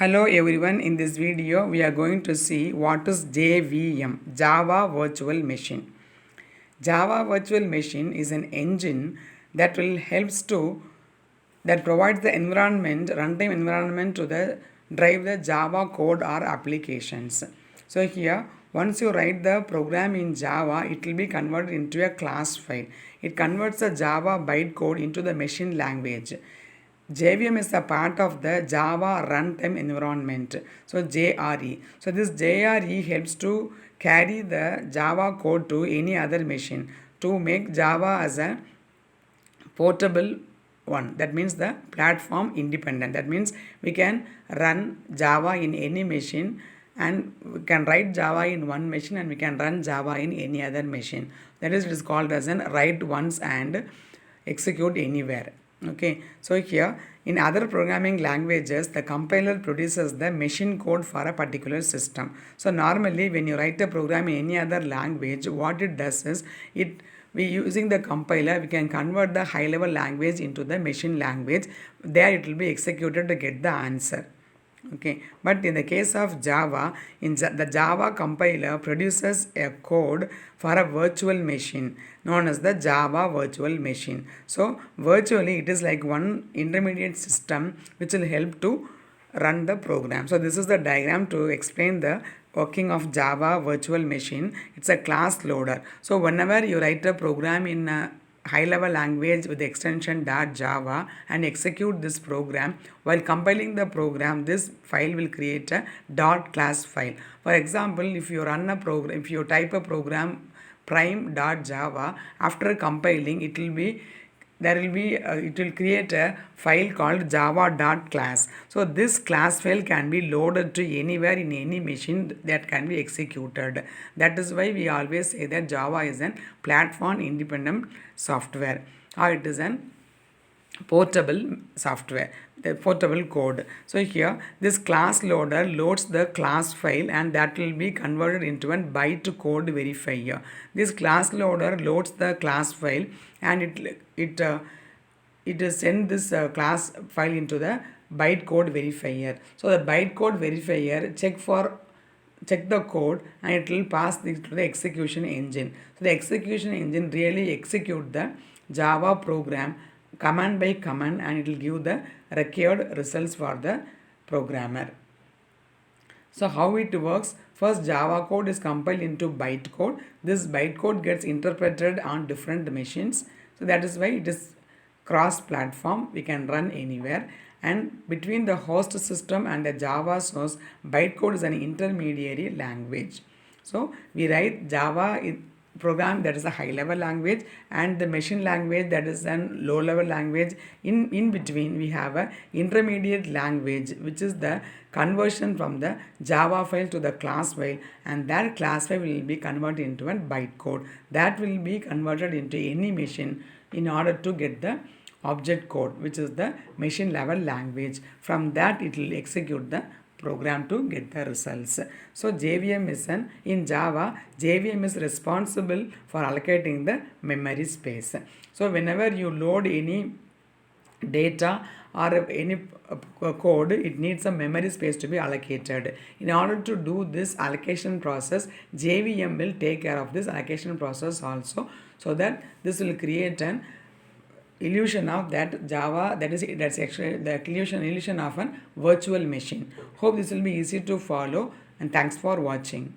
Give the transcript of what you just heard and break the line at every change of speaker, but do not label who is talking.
Hello everyone, in this video we are going to see what is JVM, Java Virtual Machine. Java Virtual Machine is an engine that will helps to that provides the environment, runtime environment to the drive the Java code or applications. So here, once you write the program in Java, it will be converted into a class file. It converts the Java bytecode into the machine language. JVM is a part of the Java runtime environment. So JRE. So this JRE helps to carry the Java code to any other machine to make Java as a portable one. That means the platform independent. That means we can run Java in any machine and we can write Java in one machine and we can run Java in any other machine. That is, it is called as an write once and execute anywhere. Okay, so here in other programming languages, the compiler produces the machine code for a particular system. So normally when you write a program in any other language, what it does is we using the compiler we can convert the high level language into the machine language. There it will be executed to get the answer. Okay, but in the case of Java, the Java compiler produces a code for a virtual machine known as the Java virtual machine. So virtually it is like one intermediate system which will help to run the program. So this is the diagram to explain the working of Java virtual machine. It's a class loader. So whenever you write a program in a high level language with the extension .java and execute this program, while compiling the program, this file will create a .class file. For example, if you run a program, if you type a program prime.java, after compiling it will be it will create a file called java.class. So this class file can be loaded to anywhere in any machine that can be executed. That is why we always say that Java is an platform independent software, or it is an portable software, the portable code. So here this class loader loads the class file and that will be converted into a bytecode verifier. This class loader loads the class file and it send this class file into the bytecode verifier. So the bytecode verifier check the code and it will pass this to the execution engine. So the execution engine really execute the Java program command by command and it will give the required results for the programmer. So how it works? First, Java code is compiled into bytecode. This bytecode gets interpreted on different machines. So that is why it is cross-platform. We can run anywhere. And between the host system and the Java source, bytecode is an intermediary language. So we write Java program that is a high level language and the machine language that is an low level language. In between we have a intermediate language which is the conversion from the Java file to the class file, and that class file will be converted into a bytecode that will be converted into any machine in order to get the object code, which is the machine level language. From that it will execute the program to get the results. So JVM is in Java, JVM is responsible for allocating the memory space. So whenever you load any data or any code, it needs some memory space to be allocated. In order to do this allocation process, JVM will take care of this allocation process also, so that this will create an illusion of that Java, that's actually the illusion of a virtual machine. Hope this will be easy to follow, and thanks for watching.